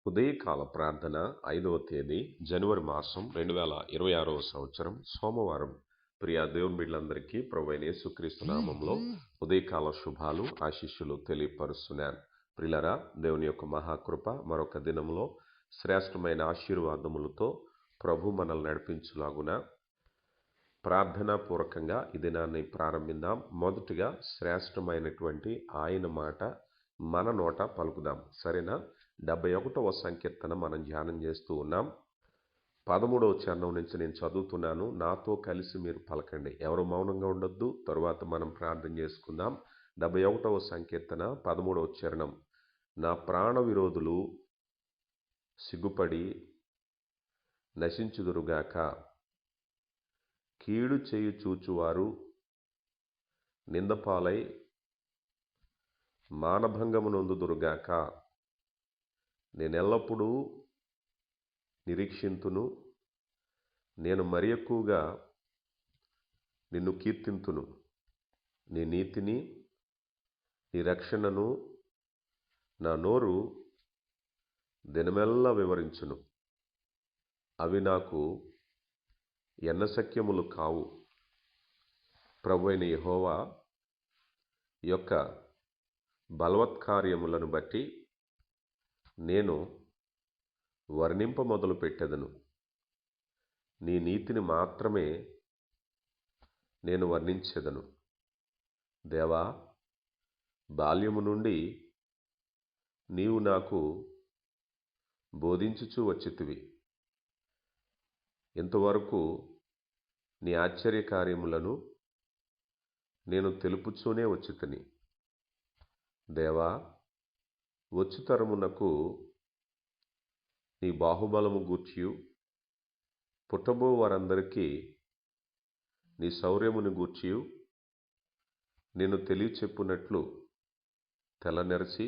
ఉదయకాల ప్రార్థన 5వ తేదీ జనవరి మాసం 2026వ సంవత్సరం సోమవారం. ప్రియ దేవుని బిడ్డలందరికీ ప్రభువైన యేసుక్రీస్తు నామంలో ఉదయకాల శుభాలు ఆశీస్సులు తెలియపరుస్తున్నాను. ప్రియులారా, దేవుని యొక్క మహాకృప మరొక దినంలో శ్రేష్టమైన ఆశీర్వాదములతో ప్రభు మనల్ని నడిపించులాగున ప్రార్థనా పూర్వకంగా ఈ దినాన్ని ప్రారంభిద్దాం. మొదటిగా శ్రేష్టమైనటువంటి ఆయన మాట మన నోట పలుకుదాం. సరేనా? 71వ సంకీర్తన మనం ధ్యానం చేస్తూ ఉన్నాం. 13వ చరణం నుంచి నేను చదువుతున్నాను. నాతో కలిసి మీరు పలకండి. ఎవరు మౌనంగా ఉండొద్దు. తరువాత మనం ప్రార్థన చేసుకుందాం. 71వ సంకీర్తన 13వ చరణం. నా ప్రాణ విరోధులు సిగ్గుపడి నశించుదురుగాక, కీడు చేయు చూచువారు నిందపాలై మానభంగమునొందుదురుగాక. నేనెల్లప్పుడూ నిరీక్షింతును, నేను మరి ఎక్కువగా నిన్ను కీర్తింతును. నీ నీతిని, నీ రక్షణను నా నోరు దినమెల్లా వివరించును. అవి నాకు ఎన్నశక్యములు కావు. ప్రభువైన యెహోవా యొక్క బలవత్కార్యములను బట్టి నేను వర్ణింప మొదలు పెట్టెదను. నీ నీతిని మాత్రమే నేను వర్ణించెదను. దేవా, బాల్యము నుండి నీవు నాకు బోధించుచూ వచ్చితివి. ఇంతవరకు నీ ఆశ్చర్యకార్యములను నేను తెలుపుచూనే వచ్చితిని. దేవా, వచ్చు తరమునకు నీ బాహుబలము గూర్చియు, పుట్టబో వారందరికీ నీ శౌర్యమును గూర్చియు నేను తెలియచెప్పునట్లు తెల్లనెరచి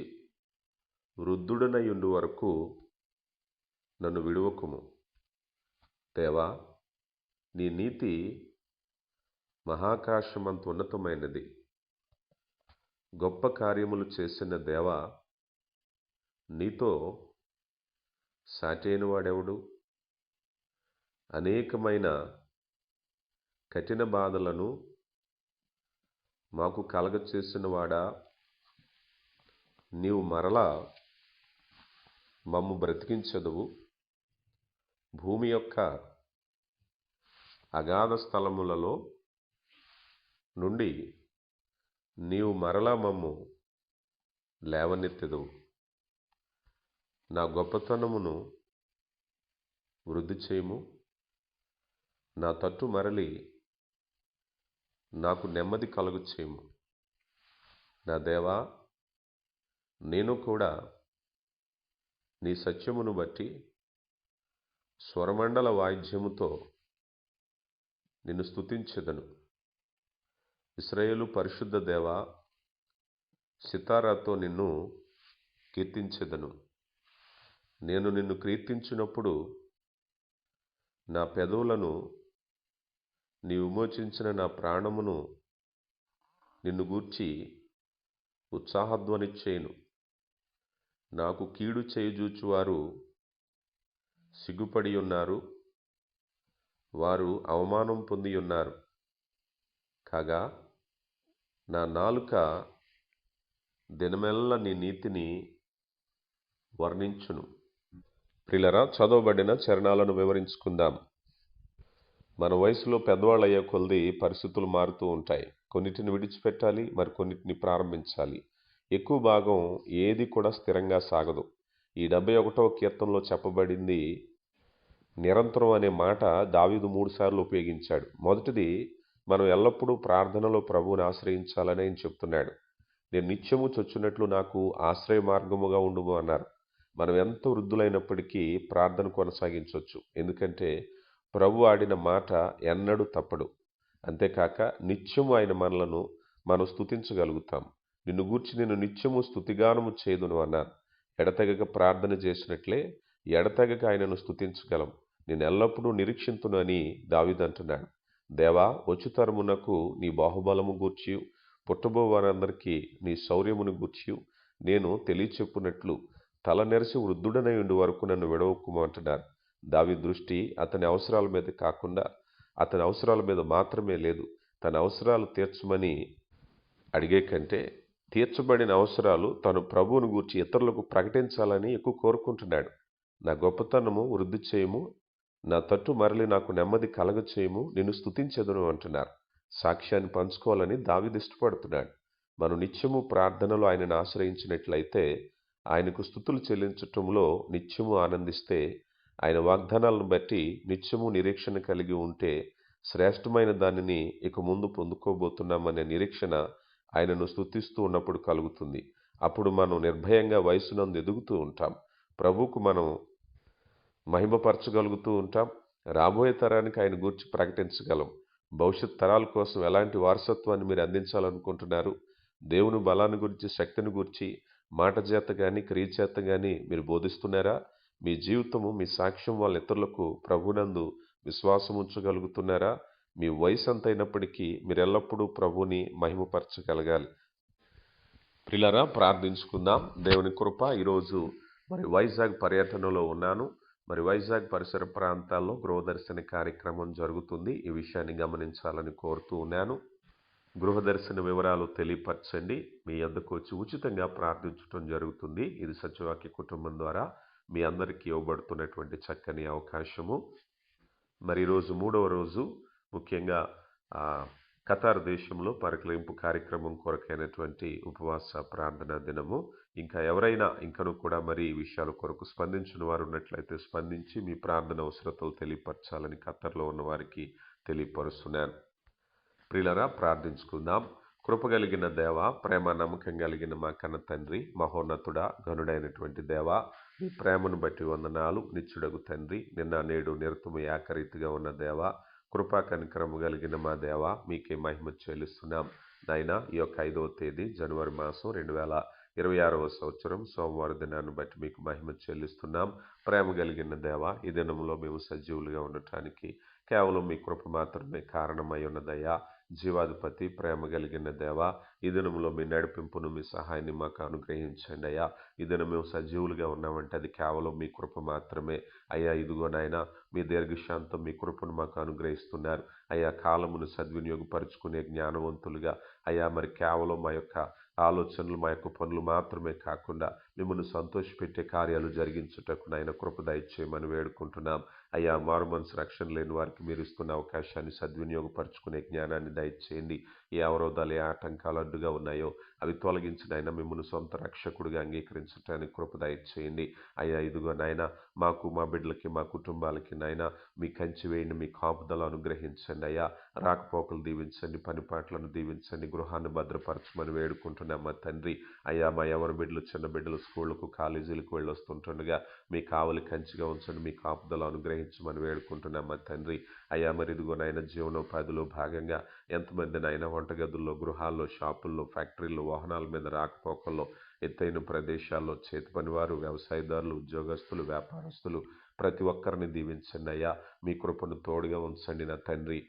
వృద్ధుడనయుండు వరకు నన్ను విడువకుము. దేవా, నీ నీతి మహాకాశమంత ఉన్నతమైనది. గొప్ప కార్యములు చేసిన దేవా, నీతో సాటైన వాడెవడు? అనేకమైన కఠిన బాధలను మాకు కలగచేసిన వాడా, నీవు మరలా మమ్ము బ్రతికించదువు. భూమి యొక్క అగాధ స్థలములలో నుండి నీవు మరలా మమ్ము లేవనెత్తెదవు. నా గొప్పతనమును వృద్ధి చేయుము. నా తట్టు మరలి నాకు నెమ్మది కలుగు చేయుము. నా దేవా, నేను కూడా నీ సత్యమును బట్టి స్వరమండల వాయిద్యముతో నిన్ను స్తుతించెదను. ఇశ్రాయేలు పరిశుద్ధ దేవా, సితారాతో నిన్ను కీర్తించెదను. నేను నిన్ను కీర్తించినప్పుడు నా పెదవులను నీ విమోచించిన నా ప్రాణమును నిన్ను గూర్చి ఉత్సాహధ్వని చేయును. నాకు కీడు చేయుచూచువారు సిగ్గుపడి ఉన్నారు. వారు అవమానం పొంది ఉన్నారు. కాగా నా నాలుక దినమెల్ల నీ నీతిని వర్ణించును. ప్రియులారా, చదవబడిన చరణాలను వివరించుకుందాం. మన వయసులో పెద్దవాళ్ళు అయ్యే కొలది పరిస్థితులు మారుతూ ఉంటాయి. కొన్నిటిని విడిచిపెట్టాలి, మరి కొన్నిటిని ప్రారంభించాలి. ఎక్కువ భాగం ఏది కూడా స్థిరంగా సాగదు. ఈ 71వ కీర్తనలో చెప్పబడింది నిరంతరం అనే మాట దావీదు 3 సార్లు ఉపయోగించాడు. మొదటిది, మనం ఎల్లప్పుడూ ప్రార్థనలో ప్రభువుని ఆశ్రయించాలని ఆయన చెప్తున్నాడు. నేను నిత్యము చొచ్చునట్లు నాకు ఆశ్రయ మార్గముగా ఉండుము అన్నారు. మనం ఎంత వృద్ధులైనప్పటికీ ప్రార్థన కొనసాగించవచ్చు. ఎందుకంటే ప్రభు ఆడిన మాట ఎన్నడూ తప్పడు. అంతేకాక నిత్యము ఆయన మనలను మనం స్తుతించగలుగుతాం. నిన్ను గూర్చి నేను నిత్యము స్తుతిగానము చేదును అన్నారు. ఎడతెగక ప్రార్థన చేసినట్లే ఎడతెగక ఆయనను స్తుతించగలం. నేను ఎల్లప్పుడూ నిరీక్షింతును అని దావీదు అంటున్నాడు. దేవా, వచ్చు తరమునకు నీ బాహుబలము గూర్చియు, పుట్టబో వారందరికీ నీ శౌర్యమును గూర్చియు నేను తెలియచెప్పునట్లు తల నెరిసి వృద్ధుడనై ఉండి వరకు నన్ను విడవకుము అంటున్నారు. దావీదు దృష్టి అతని అవసరాల మీద కాకుండా అతని అవసరాల మీద మాత్రమే లేదు. తన అవసరాలు తీర్చమని అడిగే కంటే తీర్చబడిన అవసరాలు తను ప్రభువును గూర్చి ఇతరులకు ప్రకటించాలని ఎక్కువ కోరుకుంటున్నాడు. నా గొప్పతనము వృద్ధి చేయము, నా తట్టు మరలి నాకు నెమ్మది కలగచేయము, నిన్ను స్తుతించెదను అంటున్నారు. సాక్ష్యాన్ని పంచుకోవాలని దావీదు ఇష్టపడుతున్నాడు. మనం నిత్యము ప్రార్థనలో ఆయనను ఆశ్రయించినట్లయితే, ఆయనకు స్తుతులు చెల్లించటంలో నిత్యము ఆనందిస్తే, ఆయన వాగ్దానాలను బట్టి నిత్యము నిరీక్షణ కలిగి ఉంటే, శ్రేష్టమైన దానిని ఇక ముందు పొందుకోబోతున్నామనే నిరీక్షణ ఆయనను స్తుతిస్తూ ఉన్నప్పుడు కలుగుతుంది. అప్పుడు మనం నిర్భయంగా వయసునందు ఎదుగుతూ ఉంటాం. ప్రభువుకు మనం మహిమపరచగలుగుతూ ఉంటాం. రాబోయే తరానికి ఆయన గూర్చి ప్రకటించగలం. భవిష్యత్ తరాల కోసం ఎలాంటి వారసత్వాన్ని మీరు అందించాలనుకుంటున్నారు? దేవుని బలాన్ని గురించి, శక్తిని గురించి మాట చేత కానీ, క్రియ చేత కానీ మీరు బోధిస్తున్నారా? మీ జీవితము, మీ సాక్ష్యం వాళ్ళ ఇతరులకు ప్రభునందు విశ్వాసం ఉంచగలుగుతున్నారా? మీ వయసు ఎంతైనప్పటికీ మీరు ఎల్లప్పుడూ ప్రభుని మహిమపరచగలగాలి. ప్రియులారా, ప్రార్థించుకుందాం. దేవుని కృప. ఈరోజు వైజాగ్ పర్యటనలో ఉన్నాను. వైజాగ్ పరిసర ప్రాంతాల్లో గృహదర్శన కార్యక్రమం జరుగుతుంది. ఈ విషయాన్ని గమనించాలని కోరుతూ ఉన్నాను. గృహదర్శన వివరాలు తెలియపరచండి. మీ వద్దకు వచ్చి ఉచితంగా ప్రార్థించడం జరుగుతుంది. ఇది సత్యవాక్య కుటుంబం ద్వారా మీ అందరికీ ఇవ్వబడుతున్నటువంటి చక్కని అవకాశము. ఈరోజు 3వ రోజు, ముఖ్యంగా ఖతార్ దేశంలో పరికలింపు కార్యక్రమం కొరకైనటువంటి ఉపవాస ప్రార్థనా దినము. ఇంకా ఎవరైనా ఇంకను కూడా ఈ విషయాల కొరకు స్పందించిన వారు ఉన్నట్లయితే స్పందించి మీ ప్రార్థన అవసరతలు తెలియపరచాలని ఖతార్లో ఉన్న వారికి తెలియపరుస్తున్నాను. ప్రియులారా, ప్రార్థించుకుందాం. కృపగలిగిన దేవ, ప్రేమ నమ్మకం కలిగిన మా కన్న తండ్రి, మహోన్నతుడా, ఘనుడైనటువంటి దేవ, మీ ప్రేమను బట్టి వందనాలు. నిత్యుడగు తండ్రి, నిన్న నేడు నిరతము ఏకరీతిగా ఉన్న దేవ, కృపా కనికరము కలిగిన మా దేవ, మీకే మహిమ చెల్లిస్తున్నాం. నాయన, ఈ యొక్క 5వ తేదీ జనవరి మాసం 2026వ సంవత్సరం సోమవారం దినాన్ని బట్టి మీకు మహిమ చెల్లిస్తున్నాం. ప్రేమ కలిగిన దేవ, ఈ దినంలో మేము సజీవులుగా ఉండటానికి కేవలం మీ కృప మాత్రమే కారణమై ఉన్నదయ్యా. జీవాధిపతి, ప్రేమ కలిగిన దేవ, ఈ దినంలో మీ నడిపింపును, మీ సహాయాన్ని మాకు అనుగ్రహించండి అయ్యా. ఈ దినం మేము సజీవులుగా ఉన్నామంటే అది కేవలం మీ కృప మాత్రమే అయ్యా. ఇదిగో నాయన, మీ దీర్ఘశాంతం, మీ కృపను మాకు అనుగ్రహిస్తున్నారు అయ్యా. కాలమును సద్వినియోగపరుచుకునే జ్ఞానవంతులుగా అయ్యా, కేవలం మా యొక్క ఆలోచనలు, మా యొక్క పనులు మాత్రమే కాకుండా మిమ్మల్ని సంతోషపెట్టే కార్యాలు జరిగించుటకు నాయన కృప దయచేయమని వేడుకుంటున్నాం అయ్యా. మారు మనసు రక్షణ లేని వారికి మీరు ఇస్తున్న అవకాశాన్ని సద్వినియోగపరుచుకునే జ్ఞానాన్ని దయచేయండి. ఏ అవరోధాలు, ఏ ఆటంకాలు అడ్డుగా ఉన్నాయో అవి తొలగించిన ఆయన మిమ్మల్ని సొంత రక్షకుడిగా అంగీకరించడానికి కృప దయచేయండి అయ్యా. ఇదిగో నాయన, మాకు, మా బిడ్డలకి, మా కుటుంబాలకి నాయన మీ కంచి వేయండి, మీ కాపుదలు అనుగ్రహించండి అయ్యా. రాకపోకలు దీవించండి, పనిపాట్లను దీవించండి, గృహాన్ని భద్రపరచమని వేడుకుంటున్నాం మా తండ్రి అయ్యా. మా ఎవరి బిడ్డలు, చిన్న బిడ్డలు స్కూళ్లకు, కాలేజీలకు వెళ్ళొస్తుంటుండగా మీ కావలి కంచిగా ఉంచండి, మీ కాపుదలు అనుగ్రహించమని వేడుకుంటున్నాం మా తండ్రి అయ్యా. ఇదిగో నాయన, జీవనోపాధిలో భాగంగా ఎంతమంది నాయన వంటగదుల్లో, గృహాల్లో, షాపుల్లో, ఫ్యాక్టరీల్లో, వాహనాల మీద రాకపోకల్లో, ఎత్తైన ప్రదేశాల్లో చేతి పనివారు, వ్యవసాయదారులు, ఉద్యోగస్తులు, వ్యాపారస్తులు ప్రతి ఒక్కరిని దీవించండి అయ్యా. మీ కృపను తోడుగా ఉంచండి నా తండ్రి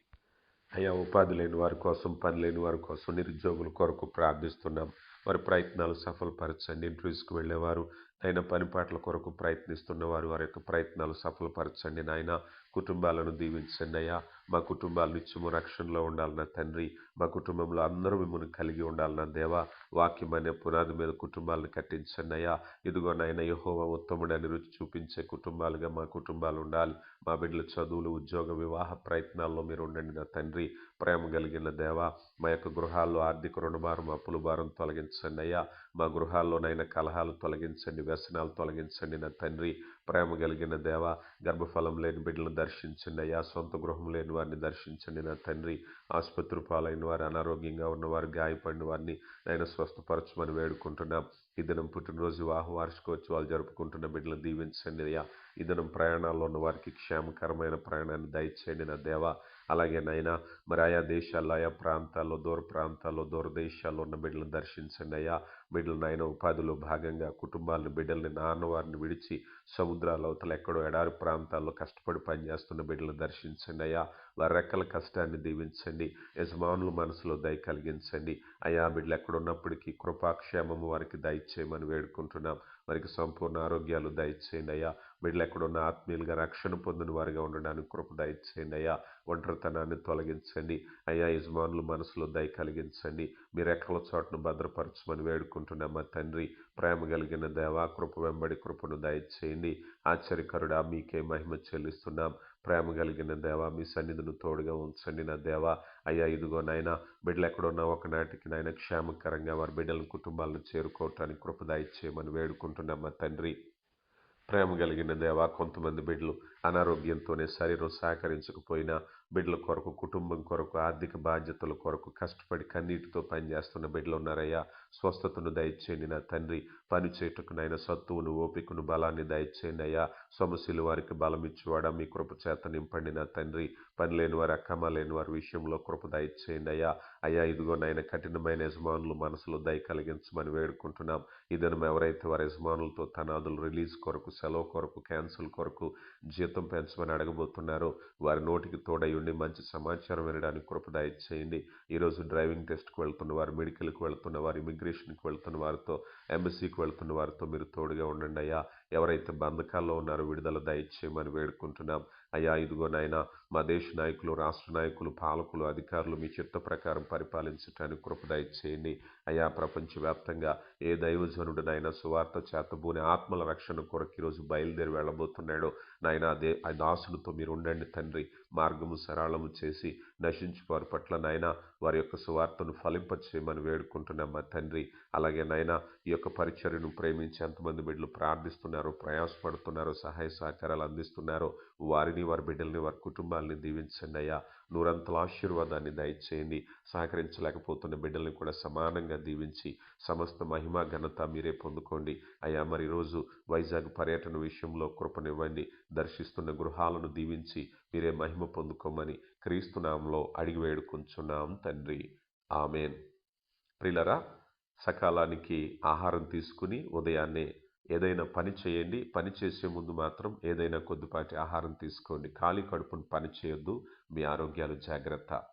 అయ్యా. ఉపాధి లేని వారి కోసం, పని లేని వారి కోసం, నిరుద్యోగుల కొరకు ప్రార్థిస్తున్నాం. వారి ప్రయత్నాలు సఫలపరచండి. ఇంటర్వ్యూస్కి వెళ్ళేవారు నాయన, పనిపాట్ల కొరకు ప్రయత్నిస్తున్నవారు వారి యొక్క ప్రయత్నాలు సఫలపరచండి నాయన. కుటుంబాలను దీవించండి అయ్యా. మా కుటుంబాలు నిత్యము రక్షణలో ఉండాలన్న తండ్రి, మా కుటుంబంలో అందరూ మిమ్మల్ని కలిగి ఉండాలన్న దేవా. వాక్యం అనే పునాది మీద కుటుంబాలను కట్టించండి అయ్యా. ఇదిగో నాయన, యెహోవా ఉత్తముడని రుచి చూపించే కుటుంబాలుగా మా కుటుంబాలు ఉండాలి. మా బిడ్డల చదువులు, ఉద్యోగ, వివాహ ప్రయత్నాల్లో మీరు ఉండండి నా తండ్రి. ప్రేమ కలిగిన దేవా, మా యొక్క గృహాల్లో ఆర్థిక రుణభారం, అప్పుల భారం తొలగించండి అయ్యా. మా గృహాల్లోనైనా కలహాలు తొలగించండి, వ్యసనాలు తొలగించండి నా తండ్రి. ప్రేమ కలిగిన దేవా, గర్భఫలం లేని బిడ్డలను దర్శించండి అయ్యా. సొంత గృహం లేని వారిని దర్శించండి నా తండ్రి. ఆసుపత్రి పాలైన వారు, అనారోగ్యంగా ఉన్నవారు, గాయపడిన వారిని నేను స్వస్థపరచమని వేడుకుంటున్నాం. ఈ దినం పుట్టినరోజు, వివాహ వార్షికోత్సవాలు జరుపుకుంటున్న బిడ్డలను దీవించండి అయ్యా. ఈ దినం ప్రయాణాల్లో ఉన్న వారికి క్షేమకరమైన ప్రయాణాన్ని దయచేయండి నా దేవా. అలాగే నైనా ఆయా దేశాల్లో, ఆయా ప్రాంతాల్లో, దూర ప్రాంతాల్లో, దూర దేశాల్లో ఉన్న బిడ్డలను దర్శించండి అయ్యా. బిడ్డలు నాయన ఉపాధిలో భాగంగా కుటుంబాలను, బిడ్డల్ని, నాన్నవారిని విడిచి సముద్రాల అవతల ఎక్కడో ఎడారి ప్రాంతాల్లో కష్టపడి పనిచేస్తున్న బిడ్డలను దర్శించండి అయ్యా. వారి రెక్కల కష్టాన్ని దీవించండి. యజమానుల మనసులో దయ కలిగించండి అయ్యా. బిడ్డలు ఎక్కడున్నప్పటికీ కృపాక్షేమము వారికి దయచేయమని వేడుకుంటున్నాం. వారికి సంపూర్ణ ఆరోగ్యాలు దయచేయండి అయ్యా. బిడ్డలు ఎక్కడున్న ఆత్మీయులుగా రక్షణ పొందిన వారిగా ఉండడానికి కృప దయచేయండి అయ్యా. ఒంటరితనాన్ని తొలగించండి అయ్యా. యజమానులు మనసులో దయ కలిగించండి. మీరు ఎక్కల చోటును భద్రపరచమని వేడుకుంటున్నాం మా తండ్రి. ప్రేమ కలిగిన దేవా, కృప వెంబడి కృపను దయచేయండి. ఆశ్చర్యకరుడా, మీకే మహిమ చెల్లిస్తున్నాం. ప్రేమ కలిగిన దేవా, మీ సన్నిధిని తోడుగా ఉంచండి నా దేవా. అయ్యా ఇదిగో నాయన, బిడ్డలు ఎక్కడున్నా ఒకనాటికి నాయన క్షేమకరంగా వారి బిడ్డల కుటుంబాలను చేరుకోవటానికి కృప దయచేయమని వేడుకుంటున్నాం మా తండ్రి. ప్రేమ కలిగిన దేవా, కొంతమంది బిడ్డలు అనారోగ్యంతోనే శరీరం సహకరించకపోయినా బిడ్డల కొరకు, కుటుంబం కొరకు, ఆర్థిక బాధ్యతల కొరకు కష్టపడి కన్నీటితో పనిచేస్తున్న బిడ్డలు ఉన్నారయ్యా. స్వస్థతను దయచేయండి నా తండ్రి. పని చేయుటకునైనా సత్తువును, ఓపికను, బలాన్ని దయచేయండి అయ్యా. సొమశీలు వారికి బలం ఇచ్చేవాడా, మీ కృప చేత నింపండి నా తండ్రి. పని లేని వారు, అక్కమ లేని వారి విషయంలో కృప దయచేయండి అయ్యా. అయ్యా ఇదిగో నాయన, కఠినమైన యజమానులు మనసులో దయ కలిగించమని వేడుకుంటున్నాం. ఈ దినం ఎవరైతే వారి యజమానులతో తనాదులు రిలీజ్ కొరకు, సెలవు కొరకు, క్యాన్సిల్ కొరకు జీతం పెంచమని అడగబోతున్నారో వారి నోటికి తోడై ఉండి మంచి సమాచారం వినడానికి కృప దయచేయండి. ఈరోజు డ్రైవింగ్ టెస్ట్కి వెళ్తున్న వారు, మెడికల్కి వెళ్తున్న వారు, ఇమిగ్రేషన్కి వెళ్తున్న వారితో, ఎంబసీకి వెళ్తున్న వారితో మీరు తోడుగా ఉండండి అయ్యా. ఎవరైతే బంధకాల్లో ఉన్నారో విడుదల దయచేయమని వేడుకుంటున్నాం అయ్యా. ఇదిగో నాయన, మా దేశ నాయకులు, రాష్ట్ర నాయకులు, పాలకులు, అధికారులు మీ చిత్త ప్రకారం పరిపాలించడానికి కృప దయచేయండి అయ్యా. ప్రపంచవ్యాప్తంగా ఏ దైవజనుడునైనా సువార్త చేతబూని ఆత్మల రక్షణ కొరకు ఈరోజు బయలుదేరి వెళ్ళబోతున్నాడో నాయన, ఆ దాసులతో మీరు ఉండండి తండ్రి. మార్గము సరళము చేసి నశించువారి పట్ల నాయన వారి యొక్క సువార్తను ఫలింపచేయమని వేడుకుంటున్నాం మా తండ్రి. అలాగే నాయన, ఈ యొక్క పరిచర్యను ప్రేమించి ఎంతమంది బిడ్డలు ప్రార్థిస్తున్నారో, ప్రయాసపడుతున్నారో, సహాయ సహకారాలు అందిస్తున్నారో వారిని, వారి బిడ్డల్ని, వారి కుటుంబాలని దీవించండి అయ్యా. నూరంతల ఆశీర్వాదాన్ని దయచేయండి. సహకరించలేకపోతున్న బిడ్డల్ని కూడా సమానంగా దీవించి సమస్త మహిమ ఘనత మీరే పొందుకోండి అయ్యా. మరి ఈరోజు వైజాగ్ పర్యటన విషయంలో కృపనివ్వండి. దర్శిస్తున్న గృహాలను దీవించి మీరే మహిమ పొందుకోమని క్రీస్తునామంలో అడిగి వేడుకుంటున్నాం తండ్రి. ఆమెన్. ప్రియులరా, సకాలానికి ఆహారం తీసుకుని ఉదయాన్నే ఏదైనా పని చేయండి. పని చేసే ముందు మాత్రం ఏదైనా కొద్దిపాటి ఆహారం తీసుకోండి. ఖాళీ కడుపును పని చేయొద్దు. మీ ఆరోగ్యాలు జాగ్రత్త.